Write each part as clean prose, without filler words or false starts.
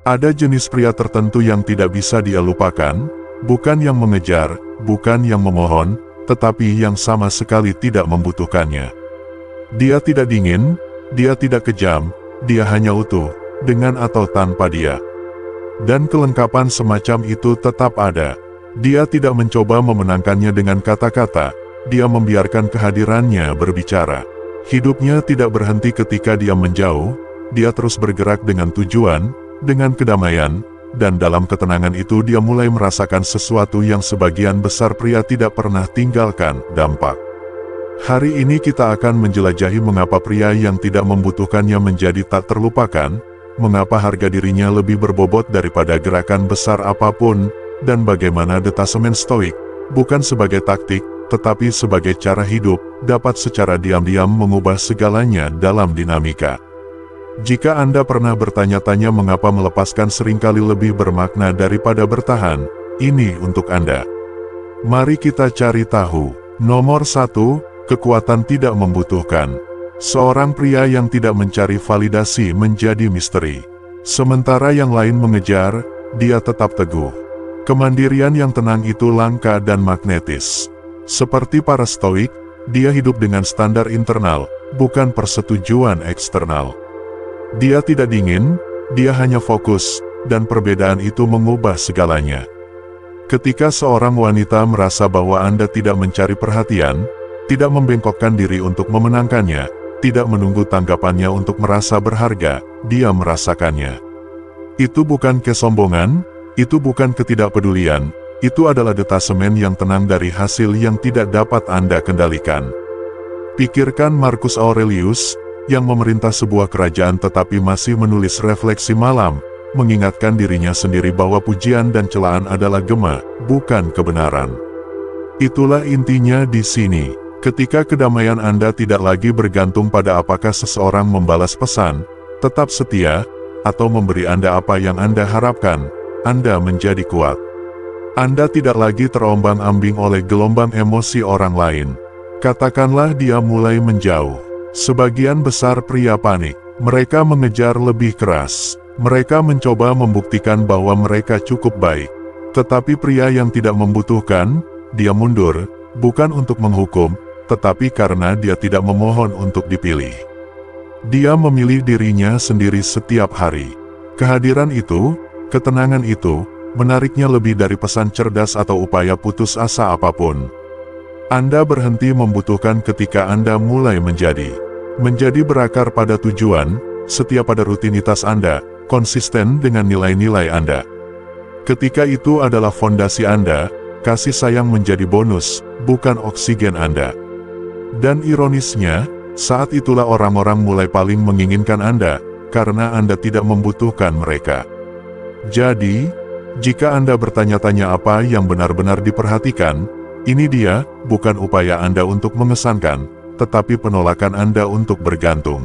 Ada jenis pria tertentu yang tidak bisa dia lupakan, bukan yang mengejar, bukan yang memohon, tetapi yang sama sekali tidak membutuhkannya. Dia tidak dingin, dia tidak kejam, dia hanya utuh, dengan atau tanpa dia. Dan kelengkapan semacam itu tetap ada. Dia tidak mencoba memenangkannya dengan kata-kata, dia membiarkan kehadirannya berbicara. Hidupnya tidak berhenti ketika dia menjauh, dia terus bergerak dengan tujuan, dengan kedamaian, dan dalam ketenangan itu dia mulai merasakan sesuatu yang sebagian besar pria tidak pernah tinggalkan, dampak. Hari ini kita akan menjelajahi mengapa pria yang tidak membutuhkannya menjadi tak terlupakan, mengapa harga dirinya lebih berbobot daripada gerakan besar apapun, dan bagaimana detasemen stoik, bukan sebagai taktik, tetapi sebagai cara hidup, dapat secara diam-diam mengubah segalanya dalam dinamika. Jika Anda pernah bertanya-tanya mengapa melepaskan seringkali lebih bermakna daripada bertahan, ini untuk Anda. Mari kita cari tahu. Nomor 1, kekuatan tidak membutuhkan. Seorang pria yang tidak mencari validasi menjadi misteri. Sementara yang lain mengejar, dia tetap teguh. Kemandirian yang tenang itu langka dan magnetis. Seperti para stoik, dia hidup dengan standar internal, bukan persetujuan eksternal. Dia tidak dingin, dia hanya fokus, dan perbedaan itu mengubah segalanya. Ketika seorang wanita merasa bahwa Anda tidak mencari perhatian, tidak membengkokkan diri untuk memenangkannya, tidak menunggu tanggapannya untuk merasa berharga, dia merasakannya. Itu bukan kesombongan, itu bukan ketidakpedulian, itu adalah detasemen yang tenang dari hasil yang tidak dapat Anda kendalikan. Pikirkan Marcus Aurelius, yang memerintah sebuah kerajaan tetapi masih menulis refleksi malam, mengingatkan dirinya sendiri bahwa pujian dan celaan adalah gema, bukan kebenaran. Itulah intinya di sini. Ketika kedamaian Anda tidak lagi bergantung pada apakah seseorang membalas pesan, tetap setia, atau memberi Anda apa yang Anda harapkan, Anda menjadi kuat. Anda tidak lagi terombang-ambing oleh gelombang emosi orang lain. Katakanlah dia mulai menjauh. Sebagian besar pria panik. Mereka mengejar lebih keras. Mereka mencoba membuktikan bahwa mereka cukup baik. Tetapi pria yang tidak membutuhkan, dia mundur, bukan untuk menghukum, tetapi karena dia tidak memohon untuk dipilih. Dia memilih dirinya sendiri setiap hari. Kehadiran itu, ketenangan itu, menariknya lebih dari pesan cerdas atau upaya putus asa apapun. Anda berhenti membutuhkan ketika Anda mulai menjadi berakar pada tujuan, setia pada rutinitas Anda, konsisten dengan nilai-nilai Anda. Ketika itu adalah fondasi Anda, kasih sayang menjadi bonus, bukan oksigen Anda. Dan ironisnya, saat itulah orang-orang mulai paling menginginkan Anda, karena Anda tidak membutuhkan mereka. Jadi, jika Anda bertanya-tanya apa yang benar-benar diperhatikan, ini dia, bukan upaya Anda untuk mengesankan, tetapi penolakan Anda untuk bergantung.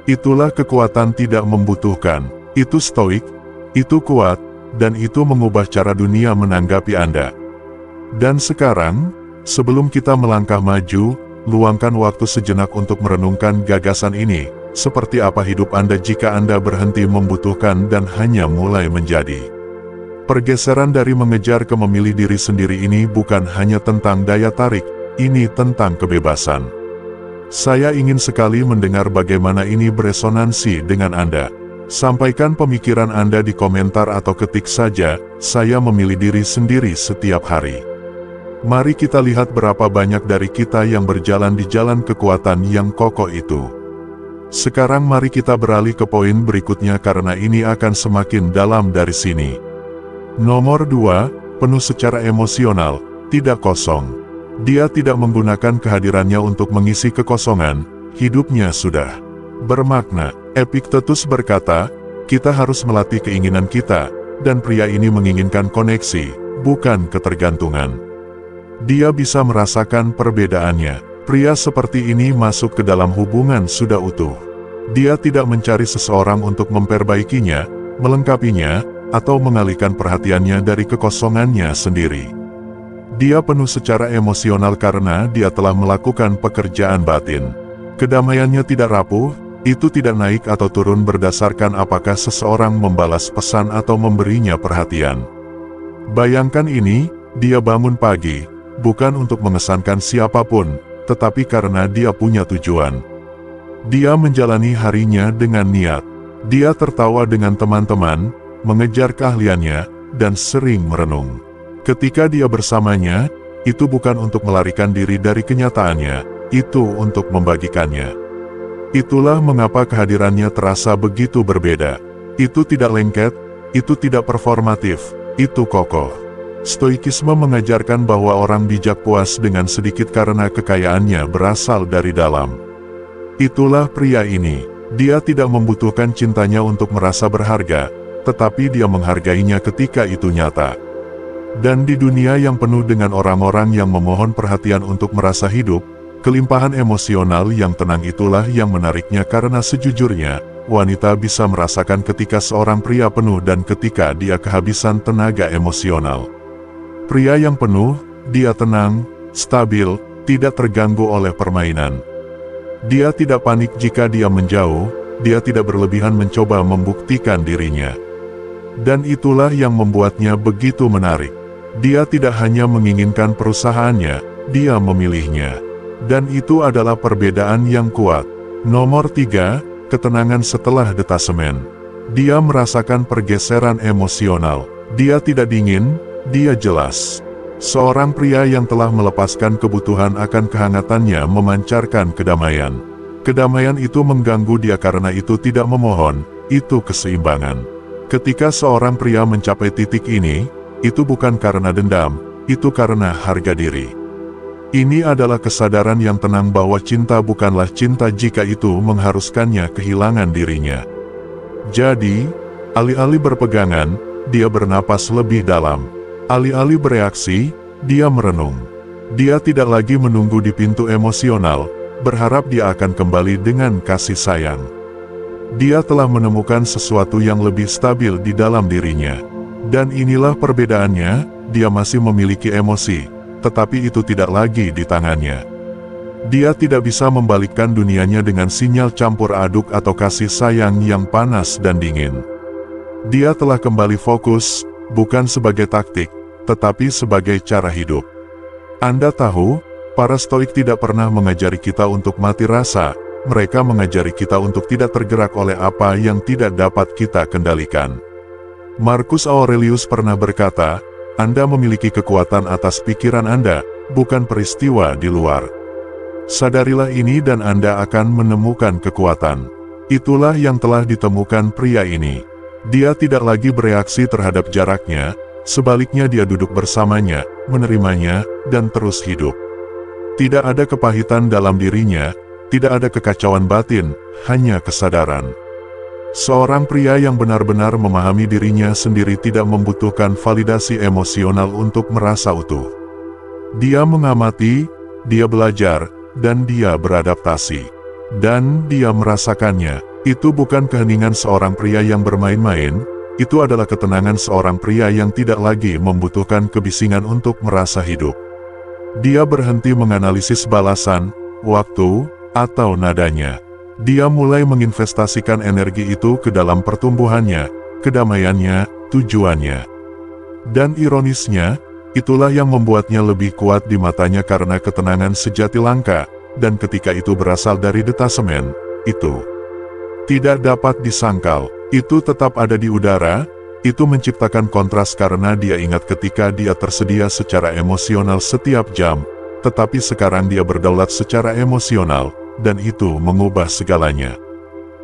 Itulah kekuatan tidak membutuhkan. Itu stoik, itu kuat, dan itu mengubah cara dunia menanggapi Anda. Dan sekarang, sebelum kita melangkah maju, luangkan waktu sejenak untuk merenungkan gagasan ini. Seperti apa hidup Anda jika Anda berhenti membutuhkan dan hanya mulai menjadi? Pergeseran dari mengejar ke memilih diri sendiri ini bukan hanya tentang daya tarik, ini tentang kebebasan. Saya ingin sekali mendengar bagaimana ini beresonansi dengan Anda. Sampaikan pemikiran Anda di komentar atau ketik saja, saya memilih diri sendiri setiap hari. Mari kita lihat berapa banyak dari kita yang berjalan di jalan kekuatan yang kokoh itu. Sekarang mari kita beralih ke poin berikutnya karena ini akan semakin dalam dari sini. Nomor 2, penuh secara emosional, tidak kosong. Dia tidak menggunakan kehadirannya untuk mengisi kekosongan, hidupnya sudah bermakna. Epictetus berkata, kita harus melatih keinginan kita, dan pria ini menginginkan koneksi, bukan ketergantungan. Dia bisa merasakan perbedaannya. Pria seperti ini masuk ke dalam hubungan sudah utuh. Dia tidak mencari seseorang untuk memperbaikinya, melengkapinya, atau mengalihkan perhatiannya dari kekosongannya sendiri. Dia penuh secara emosional karena dia telah melakukan pekerjaan batin. Kedamaiannya tidak rapuh, Itu tidak naik atau turun berdasarkan apakah seseorang membalas pesan atau memberinya perhatian. Bayangkan ini, dia bangun pagi, bukan untuk mengesankan siapapun, tetapi karena dia punya tujuan. Dia menjalani harinya dengan niat. Dia tertawa dengan teman-teman, mengejar keahliannya, dan sering merenung. Ketika dia bersamanya, itu bukan untuk melarikan diri dari kenyataannya, itu untuk membagikannya. Itulah mengapa kehadirannya terasa begitu berbeda. Itu tidak lengket, itu tidak performatif, itu kokoh. Stoikisme mengajarkan bahwa orang bijak puas dengan sedikit karena kekayaannya berasal dari dalam. Itulah pria ini. Dia tidak membutuhkan cintanya untuk merasa berharga, tetapi dia menghargainya ketika itu nyata. Dan di dunia yang penuh dengan orang-orang yang memohon perhatian untuk merasa hidup, kelimpahan emosional yang tenang itulah yang menariknya karena sejujurnya, wanita bisa merasakan ketika seorang pria penuh dan ketika dia kehabisan tenaga emosional. Pria yang penuh, dia tenang, stabil, tidak terganggu oleh permainan. Dia tidak panik jika dia menjauh, dia tidak berlebihan mencoba membuktikan dirinya. Dan itulah yang membuatnya begitu menarik. Dia tidak hanya menginginkan perusahaannya, dia memilihnya. Dan itu adalah perbedaan yang kuat. Nomor 3, ketenangan setelah detasemen. Dia merasakan pergeseran emosional. Dia tidak dingin, dia jelas. Seorang pria yang telah melepaskan kebutuhan akan kehangatannya memancarkan kedamaian. Kedamaian itu mengganggu dia karena itu tidak memohon, itu keseimbangan. Ketika seorang pria mencapai titik ini, itu bukan karena dendam, itu karena harga diri. Ini adalah kesadaran yang tenang bahwa cinta bukanlah cinta jika itu mengharuskannya kehilangan dirinya. Jadi, alih-alih berpegangan, dia bernapas lebih dalam. Alih-alih bereaksi, dia merenung. Dia tidak lagi menunggu di pintu emosional, berharap dia akan kembali dengan kasih sayang. Dia telah menemukan sesuatu yang lebih stabil di dalam dirinya. Dan inilah perbedaannya, dia masih memiliki emosi, tetapi itu tidak lagi di tangannya. Dia tidak bisa membalikkan dunianya dengan sinyal campur aduk atau kasih sayang yang panas dan dingin. Dia telah kembali fokus, bukan sebagai taktik, tetapi sebagai cara hidup. Anda tahu, para Stoik tidak pernah mengajari kita untuk mati rasa, mereka mengajari kita untuk tidak tergerak oleh apa yang tidak dapat kita kendalikan. Marcus Aurelius pernah berkata, Anda memiliki kekuatan atas pikiran Anda, bukan peristiwa di luar. Sadarilah ini dan Anda akan menemukan kekuatan. Itulah yang telah ditemukan pria ini. Dia tidak lagi bereaksi terhadap jaraknya, sebaliknya dia duduk bersamanya, menerimanya, dan terus hidup. Tidak ada kepahitan dalam dirinya, tidak ada kekacauan batin, hanya kesadaran. Seorang pria yang benar-benar memahami dirinya sendiri tidak membutuhkan validasi emosional untuk merasa utuh. Dia mengamati, dia belajar, dan dia beradaptasi. Dan dia merasakannya. Itu bukan keheningan seorang pria yang bermain-main, itu adalah ketenangan seorang pria yang tidak lagi membutuhkan kebisingan untuk merasa hidup. Dia berhenti menganalisis balasan, waktu, atau nadanya. Dia mulai menginvestasikan energi itu ke dalam pertumbuhannya, kedamaiannya, tujuannya. Dan ironisnya, itulah yang membuatnya lebih kuat di matanya karena ketenangan sejati langka, dan ketika itu berasal dari detasemen, itu tidak dapat disangkal, itu tetap ada di udara, itu menciptakan kontras karena dia ingat ketika dia tersedia secara emosional setiap jam, tetapi sekarang dia berdaulat secara emosional, dan itu mengubah segalanya.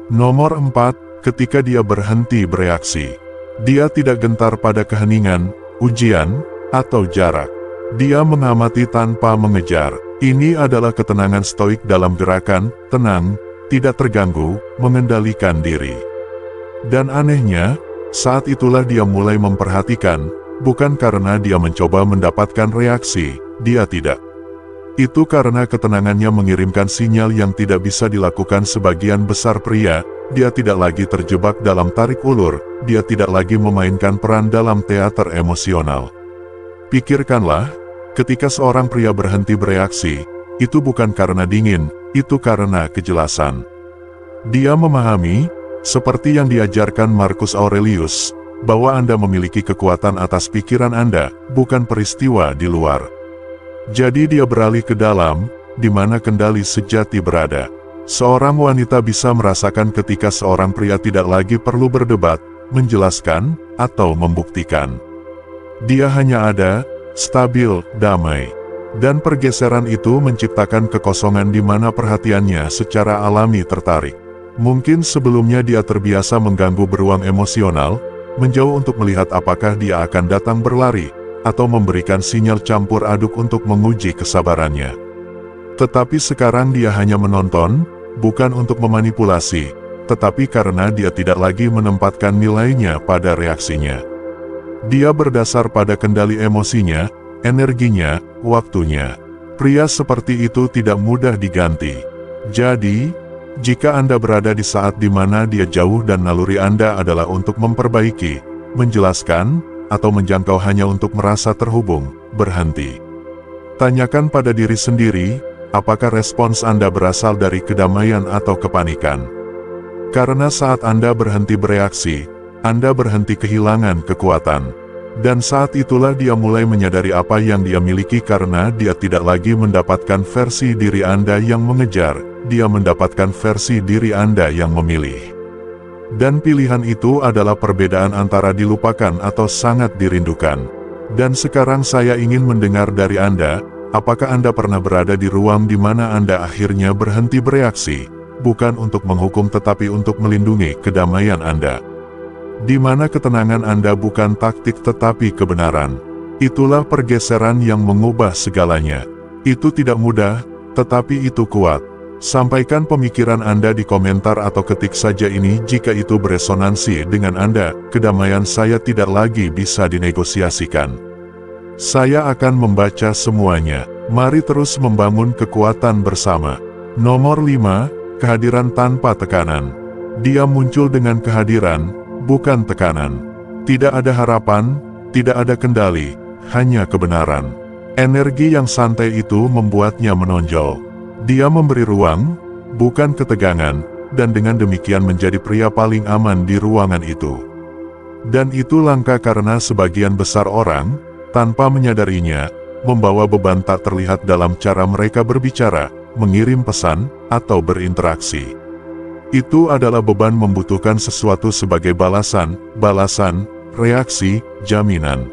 Nomor 4, ketika dia berhenti bereaksi. Dia tidak gentar pada keheningan, ujian, atau jarak. Dia mengamati tanpa mengejar. Ini adalah ketenangan stoik dalam gerakan, tenang, tidak terganggu, mengendalikan diri. Dan anehnya, saat itulah dia mulai memperhatikan, bukan karena dia mencoba mendapatkan reaksi, dia tidak. Itu karena ketenangannya mengirimkan sinyal yang tidak bisa dilakukan sebagian besar pria, dia tidak lagi terjebak dalam tarik ulur, dia tidak lagi memainkan peran dalam teater emosional. Pikirkanlah, ketika seorang pria berhenti bereaksi, itu bukan karena dingin, itu karena kejelasan. Dia memahami, seperti yang diajarkan Marcus Aurelius, bahwa Anda memiliki kekuatan atas pikiran Anda, bukan peristiwa di luar. Jadi dia beralih ke dalam, di mana kendali sejati berada. Seorang wanita bisa merasakan ketika seorang pria tidak lagi perlu berdebat, menjelaskan, atau membuktikan. Dia hanya ada, stabil, damai. Dan pergeseran itu menciptakan kekosongan di mana perhatiannya secara alami tertarik. Mungkin sebelumnya dia terbiasa mengganggu beruang emosional, menjauh untuk melihat apakah dia akan datang berlari, atau memberikan sinyal campur aduk untuk menguji kesabarannya. Tetapi sekarang dia hanya menonton, bukan untuk memanipulasi, tetapi karena dia tidak lagi menempatkan nilainya pada reaksinya. Dia berdasar pada kendali emosinya, energinya, waktunya. Pria seperti itu tidak mudah diganti. Jadi, jika Anda berada di saat di mana dia jauh dan naluri Anda adalah untuk memperbaiki, menjelaskan, atau menjangkau hanya untuk merasa terhubung, berhenti. Tanyakan pada diri sendiri, apakah respons Anda berasal dari kedamaian atau kepanikan? Karena saat Anda berhenti bereaksi, Anda berhenti kehilangan kekuatan. Dan saat itulah dia mulai menyadari apa yang dia miliki karena dia tidak lagi mendapatkan versi diri Anda yang mengejar, dia mendapatkan versi diri Anda yang memilih. Dan pilihan itu adalah perbedaan antara dilupakan atau sangat dirindukan. Dan sekarang saya ingin mendengar dari Anda, apakah Anda pernah berada di ruang di mana Anda akhirnya berhenti bereaksi, bukan untuk menghukum tetapi untuk melindungi kedamaian Anda? Di mana ketenangan Anda bukan taktik tetapi kebenaran. Itulah pergeseran yang mengubah segalanya. Itu tidak mudah, tetapi itu kuat. Sampaikan pemikiran Anda di komentar atau ketik saja ini jika itu beresonansi dengan Anda. Kedamaian saya tidak lagi bisa dinegosiasikan. Saya akan membaca semuanya. Mari terus membangun kekuatan bersama. Nomor 5, kehadiran tanpa tekanan. Dia muncul dengan kehadiran, bukan tekanan. Tidak ada harapan, tidak ada kendali, hanya kebenaran. Energi yang santai itu membuatnya menonjol. Dia memberi ruang, bukan ketegangan, dan dengan demikian menjadi pria paling aman di ruangan itu. Dan itu langka karena sebagian besar orang, tanpa menyadarinya, membawa beban tak terlihat dalam cara mereka berbicara, mengirim pesan, atau berinteraksi. Itu adalah beban membutuhkan sesuatu sebagai balasan, reaksi, jaminan.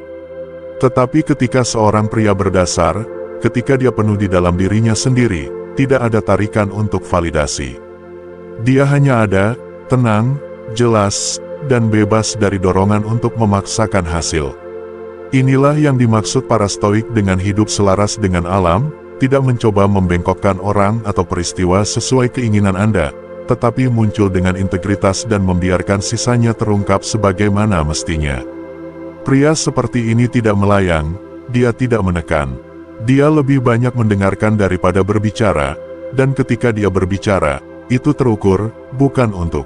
Tetapi ketika seorang pria berdasar, ketika dia penuh di dalam dirinya sendiri, tidak ada tarikan untuk validasi. Dia hanya ada, tenang, jelas, dan bebas dari dorongan untuk memaksakan hasil. Inilah yang dimaksud para stoik dengan hidup selaras dengan alam, tidak mencoba membengkokkan orang atau peristiwa sesuai keinginan Anda, tetapi muncul dengan integritas dan membiarkan sisanya terungkap sebagaimana mestinya. Pria seperti ini tidak melayang, dia tidak menekan. Dia lebih banyak mendengarkan daripada berbicara, dan ketika dia berbicara, itu terukur, bukan untuk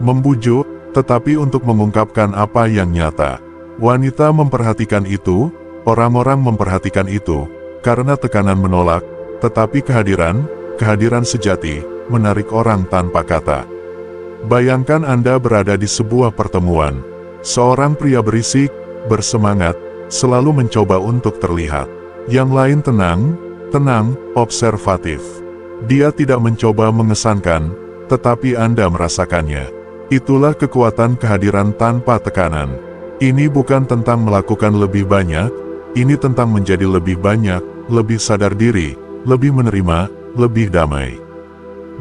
membujuk, tetapi untuk mengungkapkan apa yang nyata. Wanita memperhatikan itu, orang-orang memperhatikan itu, karena tekanan menolak, tetapi kehadiran sejati, menarik orang tanpa kata. Bayangkan Anda berada di sebuah pertemuan. Seorang pria berisik, bersemangat, selalu mencoba untuk terlihat. Yang lain tenang, observatif. Dia tidak mencoba mengesankan, tetapi Anda merasakannya. Itulah kekuatan kehadiran tanpa tekanan. Ini bukan tentang melakukan lebih banyak, ini tentang menjadi lebih banyak, lebih sadar diri, lebih menerima, lebih damai.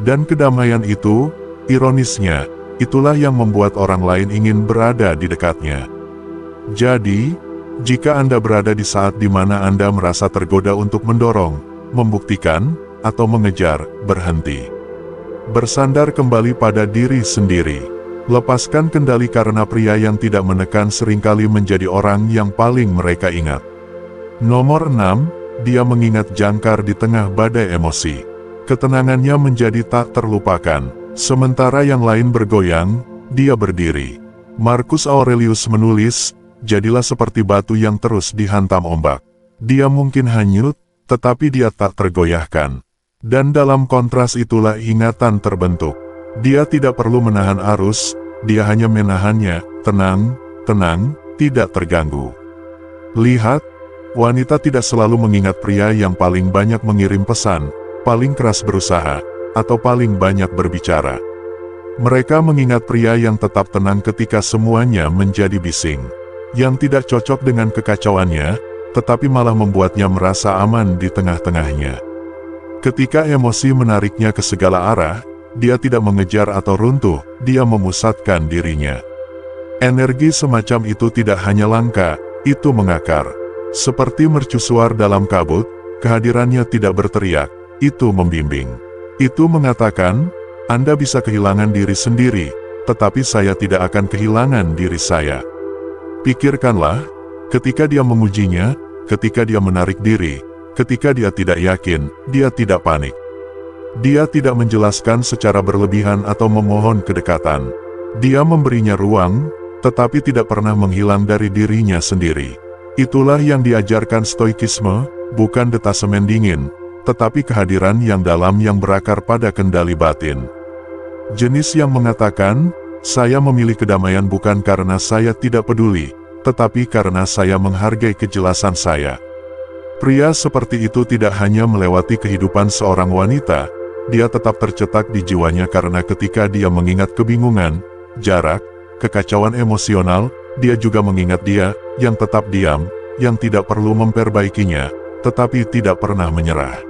Dan kedamaian itu, ironisnya, itulah yang membuat orang lain ingin berada di dekatnya. Jadi, jika Anda berada di saat di mana Anda merasa tergoda untuk mendorong, membuktikan, atau mengejar, berhenti. Bersandar kembali pada diri sendiri. Lepaskan kendali karena pria yang tidak menekan seringkali menjadi orang yang paling mereka ingat. Nomor 6, dia mengingat jangkar di tengah badai emosi. Ketenangannya menjadi tak terlupakan, sementara yang lain bergoyang, dia berdiri. Marcus Aurelius menulis, jadilah seperti batu yang terus dihantam ombak. Dia mungkin hanyut, tetapi dia tak tergoyahkan. Dan dalam kontras itulah ingatan terbentuk. Dia tidak perlu menahan arus, dia hanya menahannya, tenang, tenang, tidak terganggu. Lihat, wanita tidak selalu mengingat pria yang paling banyak mengirim pesan, paling keras berusaha, atau paling banyak berbicara. Mereka mengingat pria yang tetap tenang ketika semuanya menjadi bising, yang tidak cocok dengan kekacauannya, tetapi malah membuatnya merasa aman di tengah-tengahnya. Ketika emosi menariknya ke segala arah, dia tidak mengejar atau runtuh, dia memusatkan dirinya. Energi semacam itu tidak hanya langka, itu mengakar. Seperti mercusuar dalam kabut, kehadirannya tidak berteriak, itu membimbing. Itu mengatakan, Anda bisa kehilangan diri sendiri, tetapi saya tidak akan kehilangan diri saya. Pikirkanlah, ketika dia mengujinya, ketika dia menarik diri, ketika dia tidak yakin, dia tidak panik. Dia tidak menjelaskan secara berlebihan atau memohon kedekatan. Dia memberinya ruang, tetapi tidak pernah menghilang dari dirinya sendiri. Itulah yang diajarkan stoikisme, bukan detasemen dingin, tetapi kehadiran yang dalam yang berakar pada kendali batin. Jenis yang mengatakan, saya memilih kedamaian bukan karena saya tidak peduli, tetapi karena saya menghargai kejelasan saya. Pria seperti itu tidak hanya melewati kehidupan seorang wanita, dia tetap tercetak di jiwanya karena ketika dia mengingat kebingungan, jarak, kekacauan emosional, dia juga mengingat dia, yang tetap diam, yang tidak perlu memperbaikinya, tetapi tidak pernah menyerah.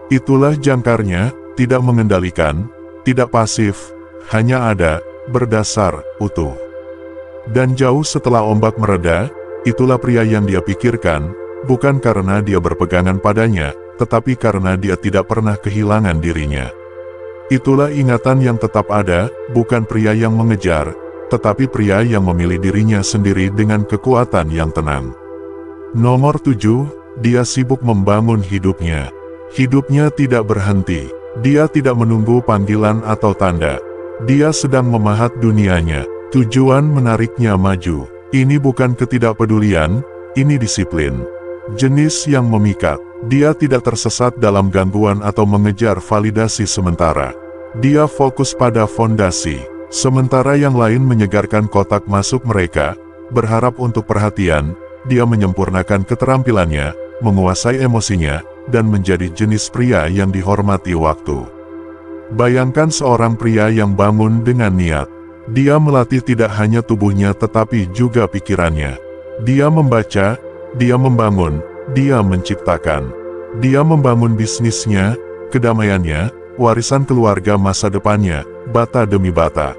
Itulah jangkarnya, tidak mengendalikan, tidak pasif, hanya ada, berdasar, utuh. Dan jauh setelah ombak mereda, itulah pria yang dia pikirkan, bukan karena dia berpegangan padanya, tetapi karena dia tidak pernah kehilangan dirinya. Itulah ingatan yang tetap ada, bukan pria yang mengejar, tetapi pria yang memilih dirinya sendiri dengan kekuatan yang tenang. Nomor 7, dia sibuk membangun hidupnya. Hidupnya tidak berhenti, dia tidak menunggu panggilan atau tanda. Dia sedang memahat dunianya, tujuan menariknya maju. Ini bukan ketidakpedulian, ini disiplin. Jenis yang memikat, dia tidak tersesat dalam gangguan atau mengejar validasi sementara. Dia fokus pada fondasi, sementara yang lain menyegarkan kotak masuk mereka, berharap untuk perhatian, dia menyempurnakan keterampilannya, menguasai emosinya, dan menjadi jenis pria yang dihormati waktu. Bayangkan seorang pria yang bangun dengan niat. Dia melatih tidak hanya tubuhnya tetapi juga pikirannya. Dia membaca, dia membangun, dia menciptakan. Dia membangun bisnisnya, kedamaiannya, warisan keluarga masa depannya, bata demi bata.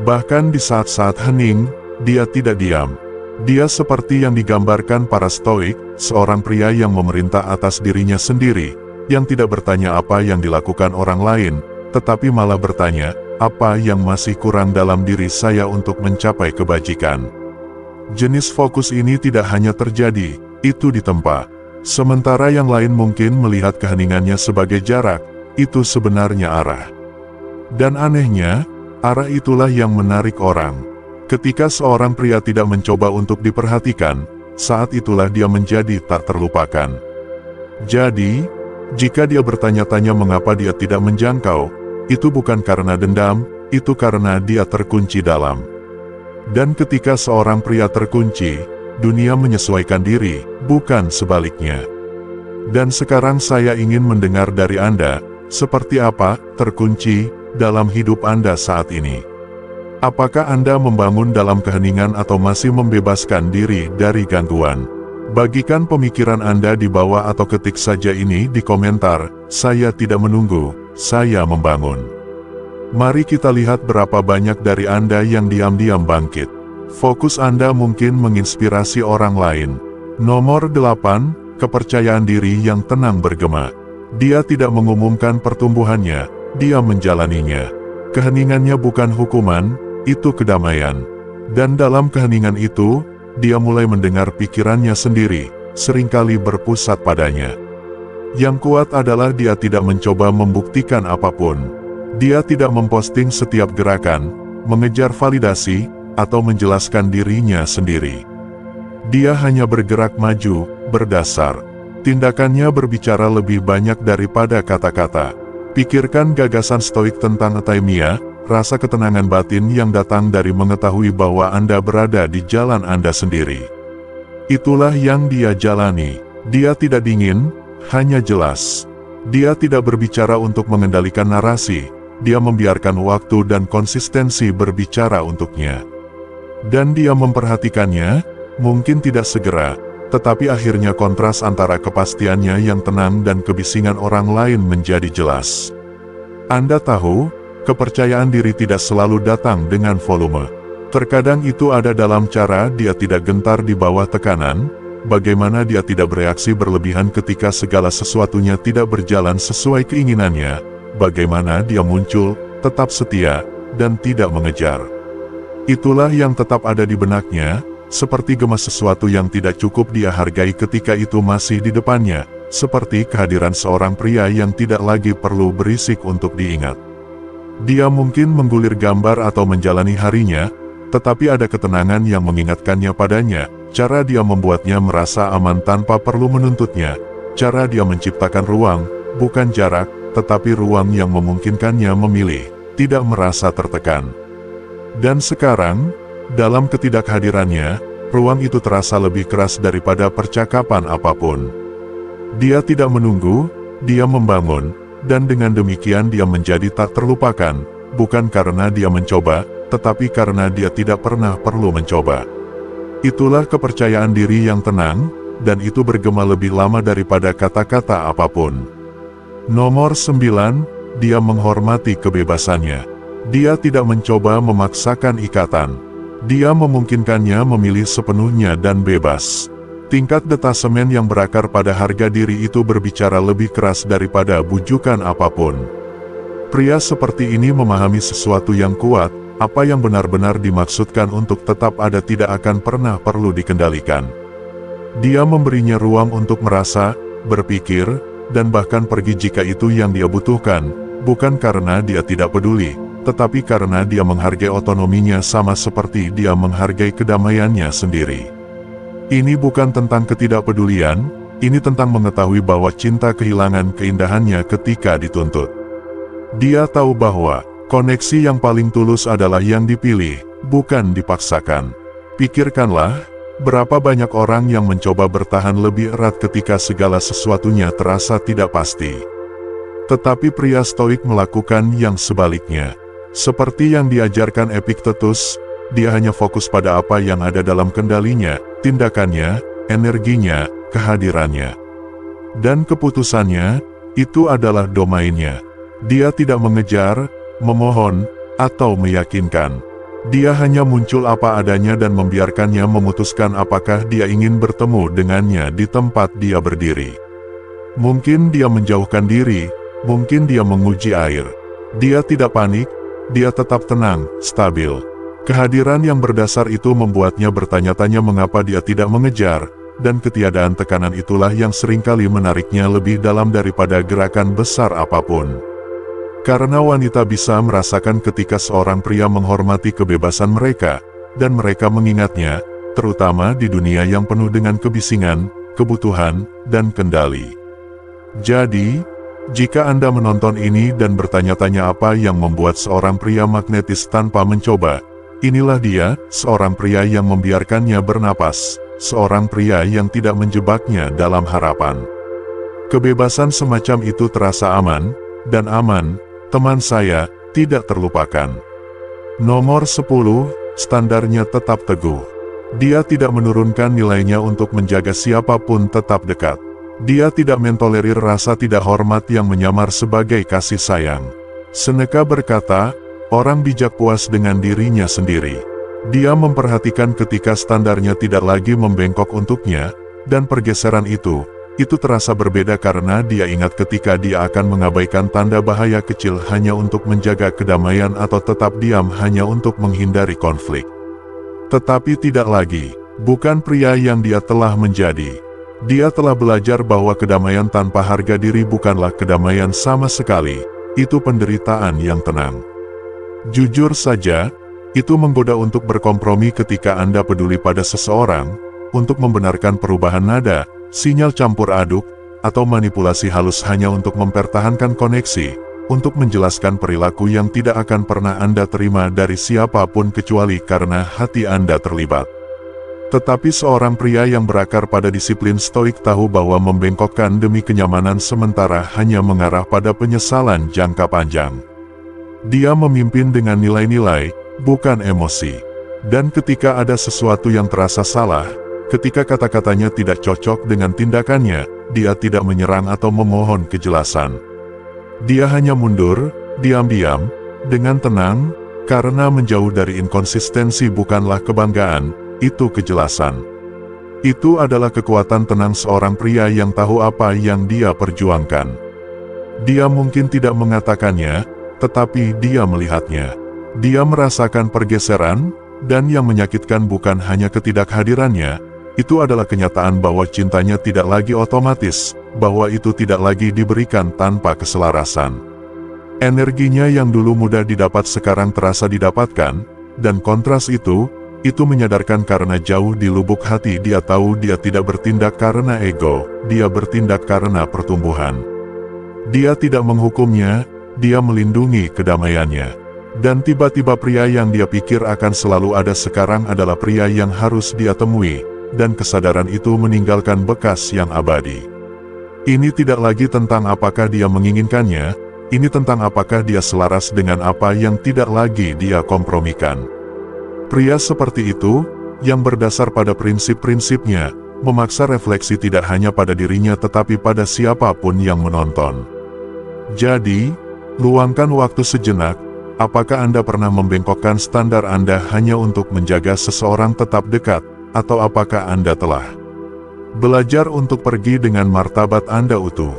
Bahkan di saat-saat hening, dia tidak diam. Dia seperti yang digambarkan para stoik, seorang pria yang memerintah atas dirinya sendiri, yang tidak bertanya apa yang dilakukan orang lain, tetapi malah bertanya, apa yang masih kurang dalam diri saya untuk mencapai kebajikan. Jenis fokus ini tidak hanya terjadi, itu ditempa. Sementara yang lain mungkin melihat keheningannya sebagai jarak, itu sebenarnya arah. Dan anehnya, arah itulah yang menarik orang. Ketika seorang pria tidak mencoba untuk diperhatikan, saat itulah dia menjadi tak terlupakan. Jadi, jika dia bertanya-tanya mengapa dia tidak menjangkau, itu bukan karena dendam, itu karena dia terkunci dalam. Dan ketika seorang pria terkunci, dunia menyesuaikan diri, bukan sebaliknya. Dan sekarang saya ingin mendengar dari Anda, seperti apa terkunci dalam hidup Anda saat ini. Apakah Anda membangun dalam keheningan atau masih membebaskan diri dari gangguan? Bagikan pemikiran Anda di bawah atau ketik saja ini di komentar. Saya tidak menunggu, saya membangun. Mari kita lihat berapa banyak dari Anda yang diam-diam bangkit. Fokus Anda mungkin menginspirasi orang lain. Nomor 8, kepercayaan diri yang tenang bergema. Dia tidak mengumumkan pertumbuhannya, dia menjalaninya. Keheningannya bukan hukuman, itu kedamaian. Dan dalam keheningan itu, dia mulai mendengar pikirannya sendiri, seringkali berpusat padanya. Yang kuat adalah dia tidak mencoba membuktikan apapun. Dia tidak memposting setiap gerakan, mengejar validasi, atau menjelaskan dirinya sendiri. Dia hanya bergerak maju, berdasar. Tindakannya berbicara lebih banyak daripada kata-kata. Pikirkan gagasan stoik tentang euthymia, rasa ketenangan batin yang datang dari mengetahui bahwa Anda berada di jalan Anda sendiri. Itulah yang dia jalani. Dia tidak dingin, hanya jelas. Dia tidak berbicara untuk mengendalikan narasi, dia membiarkan waktu dan konsistensi berbicara untuknya. Dan dia memperhatikannya, mungkin tidak segera, tetapi akhirnya kontras antara kepastiannya yang tenang dan kebisingan orang lain menjadi jelas. Anda tahu, kepercayaan diri tidak selalu datang dengan volume. Terkadang itu ada dalam cara dia tidak gentar di bawah tekanan, bagaimana dia tidak bereaksi berlebihan ketika segala sesuatunya tidak berjalan sesuai keinginannya, bagaimana dia muncul, tetap setia, dan tidak mengejar. Itulah yang tetap ada di benaknya, seperti gemas sesuatu yang tidak cukup dia hargai ketika itu masih di depannya, seperti kehadiran seorang pria yang tidak lagi perlu berisik untuk diingat. Dia mungkin menggulir gambar atau menjalani harinya, tetapi ada ketenangan yang mengingatkannya padanya, cara dia membuatnya merasa aman tanpa perlu menuntutnya, cara dia menciptakan ruang, bukan jarak, tetapi ruang yang memungkinkannya memilih, tidak merasa tertekan. Dan sekarang, dalam ketidakhadirannya, ruang itu terasa lebih keras daripada percakapan apapun. Dia tidak menunggu, dia membangun, dan dengan demikian dia menjadi tak terlupakan, bukan karena dia mencoba, tetapi karena dia tidak pernah perlu mencoba. Itulah kepercayaan diri yang tenang, dan itu bergema lebih lama daripada kata-kata apapun. Nomor 9, dia menghormati kebebasannya. Dia tidak mencoba memaksakan ikatan. Dia memungkinkannya memilih sepenuhnya dan bebas. Tingkat detasemen yang berakar pada harga diri itu berbicara lebih keras daripada bujukan apapun. Pria seperti ini memahami sesuatu yang kuat, apa yang benar-benar dimaksudkan untuk tetap ada tidak akan pernah perlu dikendalikan. Dia memberinya ruang untuk merasa, berpikir, dan bahkan pergi jika itu yang dia butuhkan, bukan karena dia tidak peduli, tetapi karena dia menghargai otonominya sama seperti dia menghargai kedamaiannya sendiri. Ini bukan tentang ketidakpedulian, ini tentang mengetahui bahwa cinta kehilangan keindahannya ketika dituntut. Dia tahu bahwa koneksi yang paling tulus adalah yang dipilih, bukan dipaksakan. Pikirkanlah, berapa banyak orang yang mencoba bertahan lebih erat ketika segala sesuatunya terasa tidak pasti. Tetapi pria stoik melakukan yang sebaliknya. Seperti yang diajarkan Epictetus, dia hanya fokus pada apa yang ada dalam kendalinya, tindakannya, energinya, kehadirannya. Dan keputusannya, itu adalah domainnya. Dia tidak mengejar, memohon, atau meyakinkan. Dia hanya muncul apa adanya dan membiarkannya memutuskan apakah dia ingin bertemu dengannya di tempat dia berdiri. Mungkin dia menjauhkan diri, mungkin dia menguji air. Dia tidak panik, dia tetap tenang, stabil. Kehadiran yang berdasar itu membuatnya bertanya-tanya mengapa dia tidak mengejar, dan ketiadaan tekanan itulah yang seringkali menariknya lebih dalam daripada gerakan besar apapun. Karena wanita bisa merasakan ketika seorang pria menghormati kebebasan mereka, dan mereka mengingatnya, terutama di dunia yang penuh dengan kebisingan, kebutuhan, dan kendali. Jadi, jika Anda menonton ini dan bertanya-tanya apa yang membuat seorang pria magnetis tanpa mencoba, inilah dia, seorang pria yang membiarkannya bernapas, seorang pria yang tidak menjebaknya dalam harapan. Kebebasan semacam itu terasa aman, dan aman, teman saya, tidak terlupakan. Nomor 10, standarnya tetap teguh. Dia tidak menurunkan nilainya untuk menjaga siapapun tetap dekat. Dia tidak mentolerir rasa tidak hormat yang menyamar sebagai kasih sayang. Seneca berkata, orang bijak puas dengan dirinya sendiri. Dia memperhatikan ketika standarnya tidak lagi membengkok untuknya, dan pergeseran itu terasa berbeda karena dia ingat ketika dia akan mengabaikan tanda bahaya kecil hanya untuk menjaga kedamaian atau tetap diam hanya untuk menghindari konflik. Tetapi tidak lagi, bukan pria yang dia telah menjadi. Dia telah belajar bahwa kedamaian tanpa harga diri bukanlah kedamaian sama sekali, itu penderitaan yang tenang. Jujur saja, itu menggoda untuk berkompromi ketika Anda peduli pada seseorang, untuk membenarkan perubahan nada, sinyal campur aduk, atau manipulasi halus hanya untuk mempertahankan koneksi, untuk menjelaskan perilaku yang tidak akan pernah Anda terima dari siapapun kecuali karena hati Anda terlibat. Tetapi seorang pria yang berakar pada disiplin stoik tahu bahwa membengkokkan demi kenyamanan sementara hanya mengarah pada penyesalan jangka panjang. Dia memimpin dengan nilai-nilai, bukan emosi. Dan ketika ada sesuatu yang terasa salah, ketika kata-katanya tidak cocok dengan tindakannya, dia tidak menyerang atau memohon kejelasan. Dia hanya mundur, diam-diam, dengan tenang, karena menjauh dari inkonsistensi bukanlah kebanggaan, itu kejelasan. Itu adalah kekuatan tenang seorang pria yang tahu apa yang dia perjuangkan. Dia mungkin tidak mengatakannya, tetapi dia melihatnya. Dia merasakan pergeseran, dan yang menyakitkan bukan hanya ketidakhadirannya, itu adalah kenyataan bahwa cintanya tidak lagi otomatis, bahwa itu tidak lagi diberikan tanpa keselarasan. Energinya yang dulu mudah didapat sekarang terasa didapatkan, dan kontras itu menyadarkan karena jauh di lubuk hati dia tahu dia tidak bertindak karena ego, dia bertindak karena pertumbuhan. Dia tidak menghukumnya, dia melindungi kedamaiannya. Dan tiba-tiba pria yang dia pikir akan selalu ada sekarang adalah pria yang harus dia temui. Dan kesadaran itu meninggalkan bekas yang abadi. Ini tidak lagi tentang apakah dia menginginkannya, ini tentang apakah dia selaras dengan apa yang tidak lagi dia kompromikan. Pria seperti itu, yang berdasar pada prinsip-prinsipnya, memaksa refleksi tidak hanya pada dirinya tetapi pada siapapun yang menonton. Jadi, luangkan waktu sejenak, apakah Anda pernah membengkokkan standar Anda hanya untuk menjaga seseorang tetap dekat? Atau apakah Anda telah belajar untuk pergi dengan martabat Anda utuh?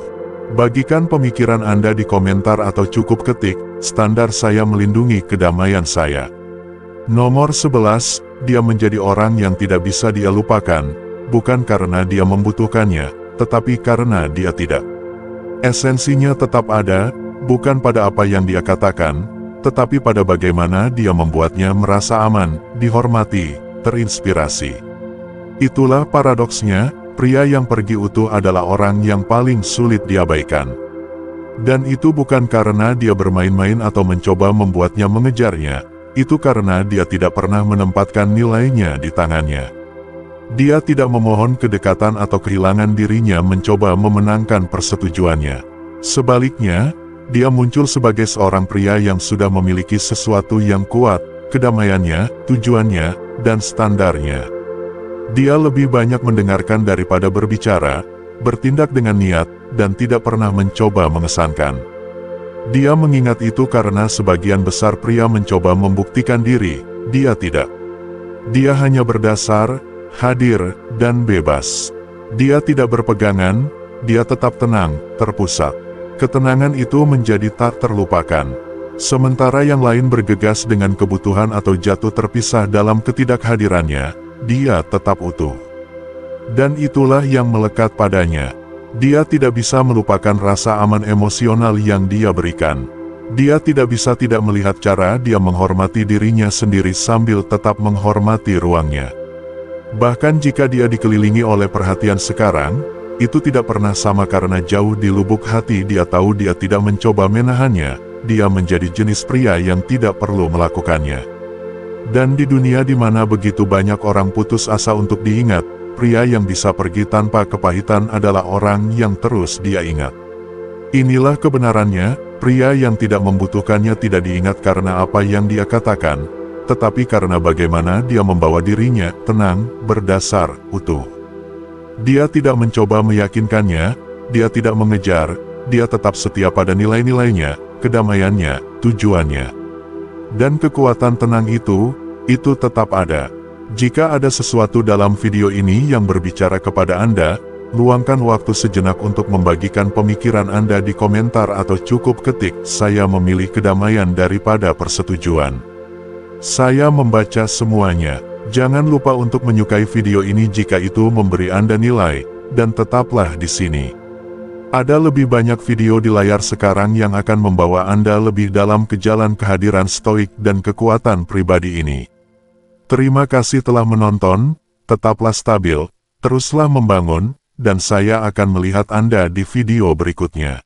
Bagikan pemikiran Anda di komentar atau cukup ketik, standar saya melindungi kedamaian saya. Nomor 11, dia menjadi orang yang tidak bisa dia lupakan, bukan karena dia membutuhkannya, tetapi karena dia tidak. Esensinya tetap ada, bukan pada apa yang dia katakan, tetapi pada bagaimana dia membuatnya merasa aman, dihormati, terinspirasi. Itulah paradoksnya, pria yang pergi utuh adalah orang yang paling sulit diabaikan. Dan itu bukan karena dia bermain-main atau mencoba membuatnya mengejarnya, itu karena dia tidak pernah menempatkan nilainya di tangannya. Dia tidak memohon kedekatan atau kehilangan dirinya mencoba memenangkan persetujuannya. Sebaliknya, dia muncul sebagai seorang pria yang sudah memiliki sesuatu yang kuat, kedamaiannya, tujuannya, dan standarnya. Dia lebih banyak mendengarkan daripada berbicara, bertindak dengan niat, dan tidak pernah mencoba mengesankan. Dia mengingat itu karena sebagian besar pria mencoba membuktikan diri, dia tidak. Dia hanya berdasar, hadir, dan bebas. Dia tidak berpegangan, dia tetap tenang, terpusat. Ketenangan itu menjadi tak terlupakan. Sementara yang lain bergegas dengan kebutuhan atau jatuh terpisah dalam ketidakhadirannya, dia tetap utuh. Dan itulah yang melekat padanya. Dia tidak bisa melupakan rasa aman emosional yang dia berikan. Dia tidak bisa tidak melihat cara dia menghormati dirinya sendiri sambil tetap menghormati ruangnya. Bahkan jika dia dikelilingi oleh perhatian sekarang, itu tidak pernah sama karena jauh di lubuk hati dia tahu dia tidak mencoba menahannya. Dia menjadi jenis pria yang tidak perlu melakukannya. Dan di dunia di mana begitu banyak orang putus asa untuk diingat, pria yang bisa pergi tanpa kepahitan adalah orang yang terus dia ingat. Inilah kebenarannya, pria yang tidak membutuhkannya tidak diingat karena apa yang dia katakan, tetapi karena bagaimana dia membawa dirinya, tenang, berdasar, utuh. Dia tidak mencoba meyakinkannya, dia tidak mengejar, dia tetap setia pada nilai-nilainya, kedamaiannya, tujuannya. Dan kekuatan tenang itu tetap ada. Jika ada sesuatu dalam video ini yang berbicara kepada Anda, luangkan waktu sejenak untuk membagikan pemikiran Anda di komentar atau cukup ketik, saya memilih kedamaian daripada persetujuan. Saya membaca semuanya. Jangan lupa untuk menyukai video ini jika itu memberi Anda nilai, dan tetaplah di sini. Ada lebih banyak video di layar sekarang yang akan membawa Anda lebih dalam ke jalan kehadiran stoik dan kekuatan pribadi ini. Terima kasih telah menonton, tetaplah stabil, teruslah membangun, dan saya akan melihat Anda di video berikutnya.